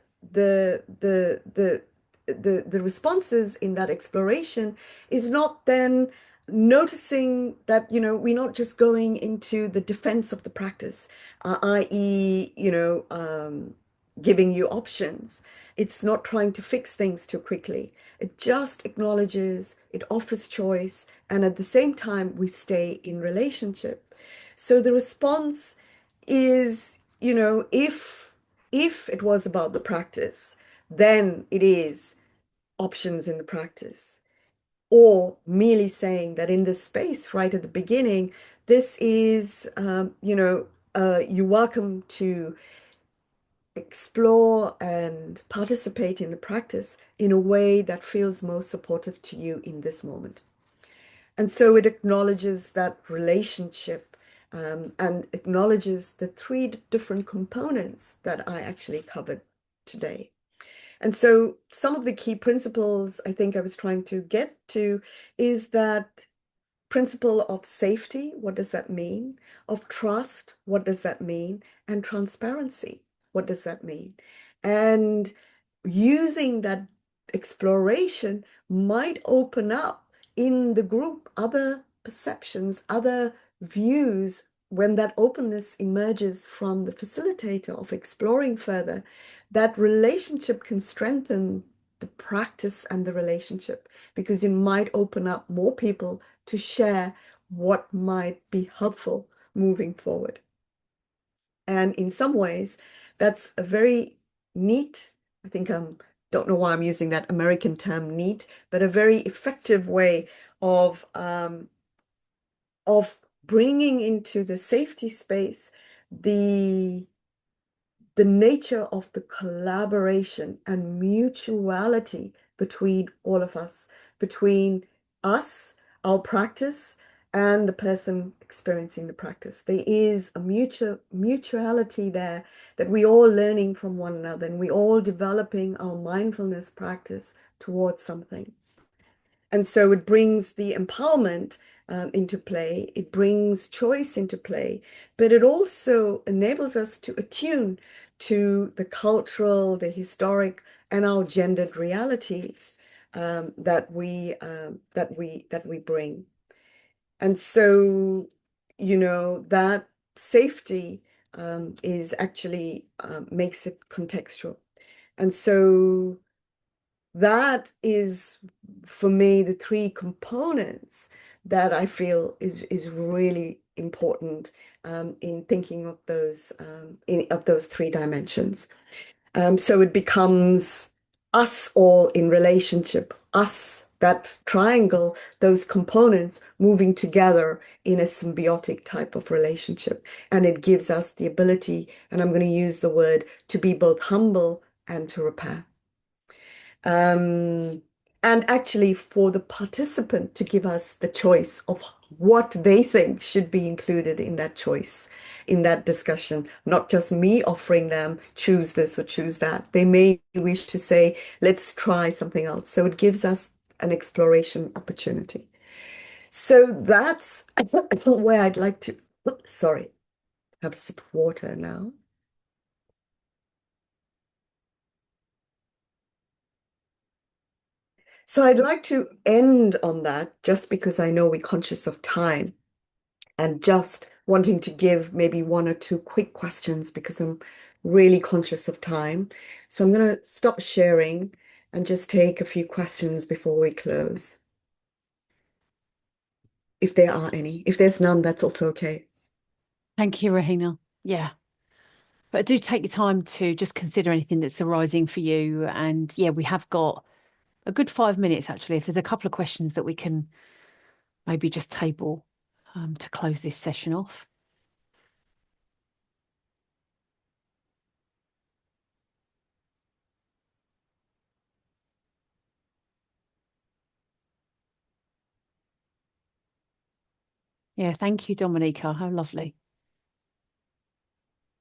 responses in that exploration is not then noticing that, we're not just going into the defense of the practice, i.e., giving you options. It's not trying to fix things too quickly. It just acknowledges, it offers choice, and at the same time, we stay in relationship. So the response is, if it was about the practice, then it is options in the practice. Or merely saying that in this space right at the beginning, this is, you're welcome to explore and participate in the practice in a way that feels most supportive to you in this moment. And so it acknowledges that relationship, and acknowledges the three different components that I actually covered today. And so some of the key principles I think I was trying to get to is that principle of safety, what does that mean? Of trust, what does that mean? And transparency, what does that mean? And using that exploration might open up in the group other perceptions, other views. When that openness emerges from the facilitator of exploring further, that relationship can strengthen the practice and the relationship, because you might open up more people to share what might be helpful moving forward. And in some ways, that's a very neat, I think don't know why I'm using that American term neat, but a very effective way of bringing into the safety space the nature of the collaboration and mutuality between all of us, between us, our practice, and the person experiencing the practice. There is a mutuality there, that we all learning from one another, and we all developing our mindfulness practice towards something. And so it brings the empowerment into play, it brings choice into play, but it also enables us to attune to the cultural, the historic, and our gendered realities that we bring. And so, that safety is actually makes it contextual. And so that is, for me, the three components that I feel is really important in thinking of those three dimensions. So it becomes us all in relationship, us, that triangle, those components moving together in a symbiotic type of relationship. And it gives us the ability, and I'm going to use the word, to be both humble and to repair. And actually for the participant to give us the choice of what they think should be included in that choice, in that discussion, not just me offering them, choose this or choose that. They may wish to say, let's try something else. So it gives us an exploration opportunity. So that's where I'd like to, sorry, have a sip of water now. So I'd like to end on that, just because I know we're conscious of time, and just wanting to give maybe one or two quick questions, because I'm really conscious of time. So I'm going to stop sharing and just take a few questions before we close, if there are any. If there's none, that's also okay. Thank you, Rehena. Yeah. But do take your time to just consider anything that's arising for you. And yeah, we have got a good 5 minutes, actually. If there's a couple of questions that we can maybe just table to close this session off. Yeah, thank you, Dominica. How lovely.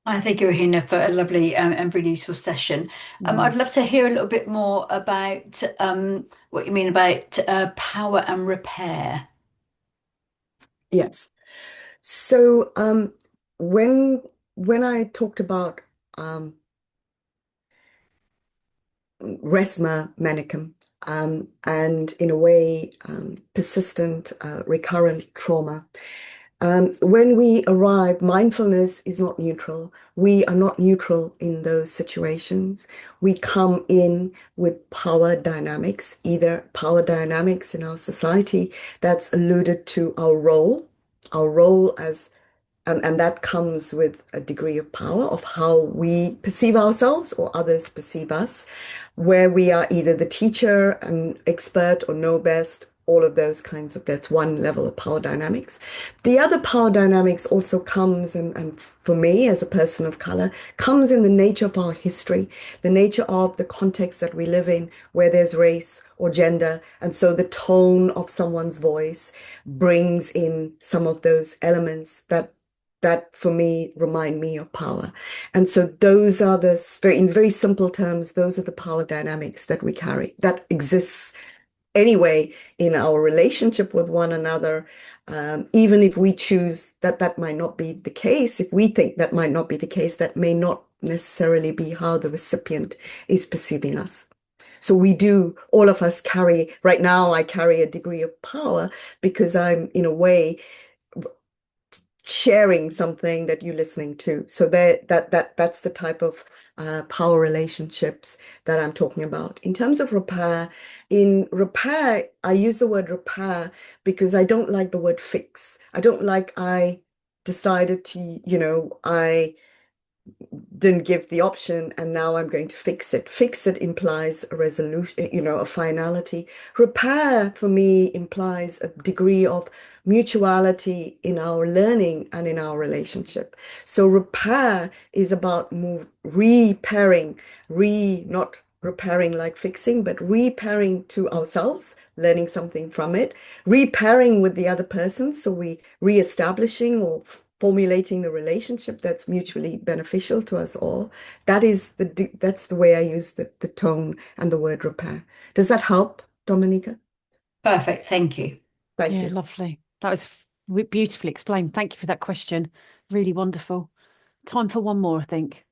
I thank you, Rehena, for a lovely and really useful session. I'd love to hear a little bit more about what you mean about power and repair. Yes. So when I talked about resma menicum, and in a way persistent recurrent trauma, when we arrive, mindfulness is not neutral. We are not neutral in those situations. We come in with power dynamics, either power dynamics in our society that's alluded to our role as, and that comes with a degree of power of how we perceive ourselves or others perceive us, where we are either the teacher, an expert, or know best. All of those kinds of, that's one level of power dynamics. The other power dynamics also comes, and for me as a person of color, comes in the nature of our history, the nature of the context that we live in, where there's race or gender. And so the tone of someone's voice brings in some of those elements that that for me remind me of power. And so those are in very simple terms, those are the power dynamics that we carry, that exists anyway in our relationship with one another. Even if we choose that might not be the case, if we think that might not be the case, that may not necessarily be how the recipient is perceiving us. So all of us carry, right now I carry a degree of power because I'm in a way sharing something that you're listening to. So that's the type of power relationships that I'm talking about. In terms of repair, I use the word repair because I don't like the word fix. I decided to, I didn't give the option and now I'm going to fix it. Fix it implies a resolution, a finality. Repair for me implies a degree of mutuality in our learning and in our relationship. So repair is about repairing, not repairing like fixing, but repairing to ourselves, learning something from it, repairing with the other person. So we reestablishing or formulating the relationship that's mutually beneficial to us all. That's the way I use the tone and the word repair. Does that help, Dominica? Perfect. Thank you. Thank you. Lovely. That was beautifully explained. Thank you for that question. Really wonderful. Time for one more, I think.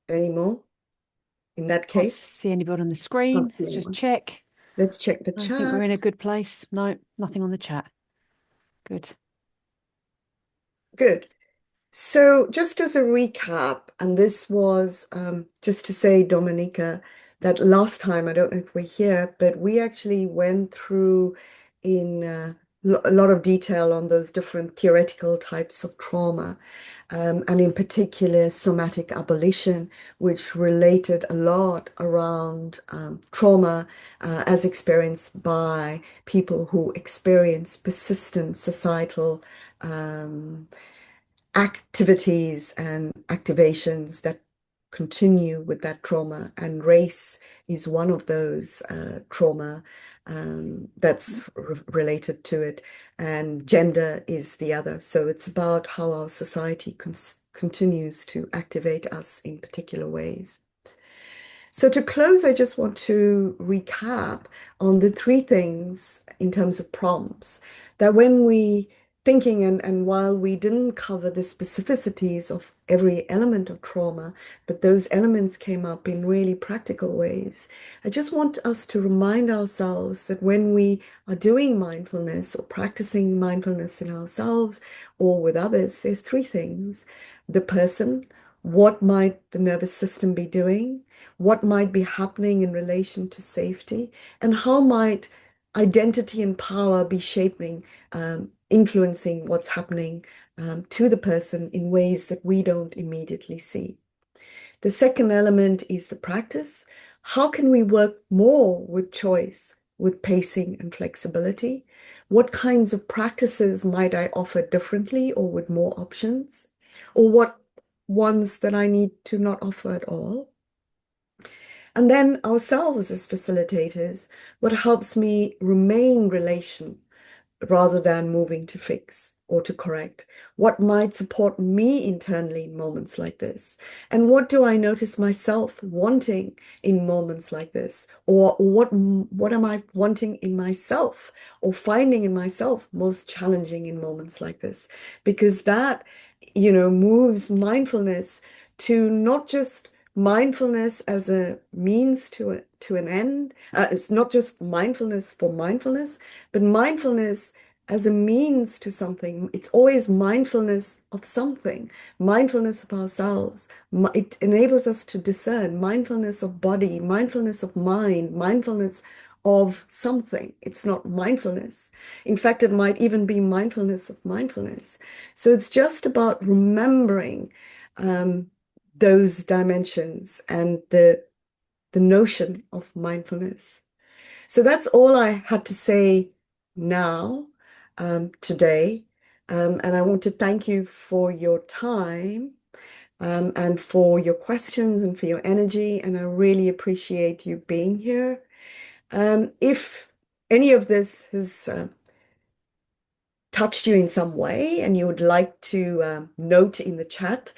Any more? In that Can't case, see anybody on the screen. can't see Let's just anyone. check. Let's check the I chat. think we're in a good place. No, nothing on the chat. Good. Good. So just as a recap, and this was just to say, Dominica, that last time, I don't know if we're here, but we actually went through in a lot of detail on those different theoretical types of trauma, and in particular somatic abolition, which related a lot around trauma as experienced by people who experience persistent societal activities and activations that continue with that trauma. And race is one of those trauma that's related to it. And gender is the other. So it's about how our society continues to activate us in particular ways. So to close, I just want to recap on the three things in terms of prompts that when we thinking and while we didn't cover the specificities of every element of trauma, but those elements came up in really practical ways. I just want us to remind ourselves that when we are doing mindfulness or practicing mindfulness in ourselves or with others, there's three things. The person, what might the nervous system be doing? What might be happening in relation to safety? And how might identity and power be shaping, influencing what's happening to the person in ways that we don't immediately see? The second element is the practice. How can we work more with choice, with pacing and flexibility? What kinds of practices might I offer differently or with more options? Or what ones that I need to not offer at all? And then ourselves as facilitators, what helps me remain relation rather than moving to fix or to correct? What might support me internally in moments like this? And what do I notice myself wanting in moments like this? Or what am I wanting in myself or finding in myself most challenging in moments like this? Because that, moves mindfulness to not just mindfulness as a means to an end. It's not just mindfulness for mindfulness, but mindfulness as a means to something. It's always mindfulness of something, mindfulness of ourselves. It enables us to discern mindfulness of body, mindfulness of mind, mindfulness of something. It's not mindfulness. In fact, it might even be mindfulness of mindfulness. So it's just about remembering those dimensions and the notion of mindfulness. So that's all I had to say now, today. And I want to thank you for your time. and for your questions and for your energy. And I really appreciate you being here. If any of this has touched you in some way and you would like to note in the chat,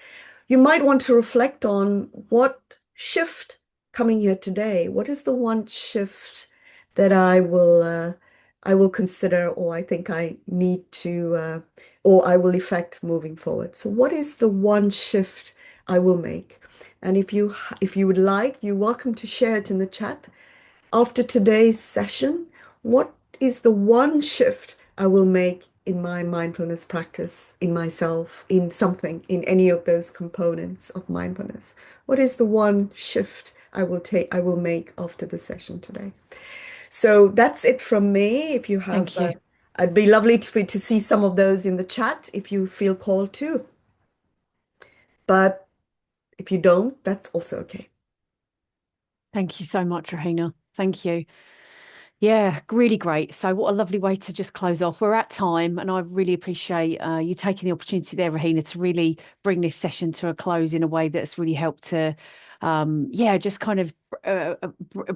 you might want to reflect on what shift coming here today. What is the one shift that I will consider, or I think I need to, or I will effect moving forward. So what is the one shift I will make? And if you would like, you're welcome to share it in the chat. After today's session, what is the one shift I will make in my mindfulness practice, in myself, in something, in any of those components of mindfulness? What is the one shift I will make after the session today? So that's it from me. If you have, Thank you. I'd be lovely to see some of those in the chat if you feel called to. But if you don't, that's also okay. Thank you so much, Rehena. Thank you. Yeah, really great. So what a lovely way to just close off. We're at time, and I really appreciate you taking the opportunity there, Rehena, to really bring this session to a close in a way that's really helped to, just kind of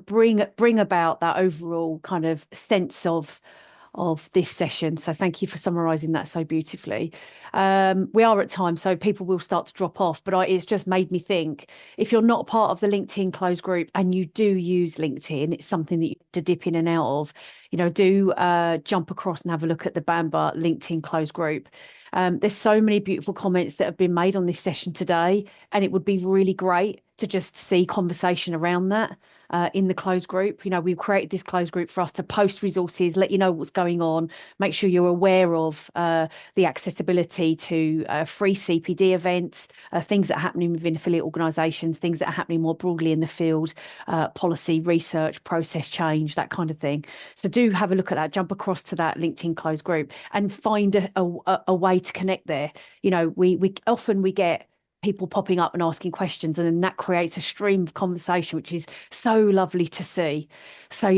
bring about that overall kind of sense of this session. So thank you for summarising that so beautifully. We are at time, so people will start to drop off, but it's just made me think, if you're not part of the LinkedIn closed group and you do use LinkedIn, it's something that you have to dip in and out of, do jump across and have a look at the Bamba LinkedIn closed group. There's so many beautiful comments that have been made on this session today, and it would be really great to just see conversation around that in the closed group. We've created this closed group for us to post resources, let you know what's going on, make sure you're aware of the accessibility to free CPD events, things that are happening within affiliate organisations, things that are happening more broadly in the field, policy, research, process change, that kind of thing. So do have a look at that, jump across to that LinkedIn closed group and find a way to connect there. We often get people popping up and asking questions, and then that creates a stream of conversation, which is so lovely to see. So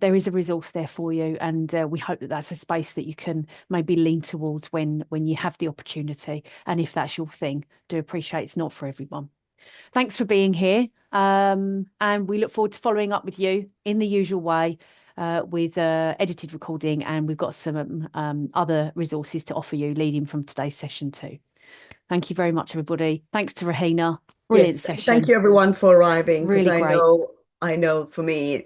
there is a resource there for you, and we hope that that's a space that you can maybe lean towards when you have the opportunity. And if that's your thing, do appreciate it's not for everyone. Thanks for being here, and we look forward to following up with you in the usual way. With edited recording, and we've got some other resources to offer you leading from today's session too. Thank you very much, everybody. Thanks to Rehena. Brilliant Yes, session. thank you everyone for arriving, because Really great. I know for me,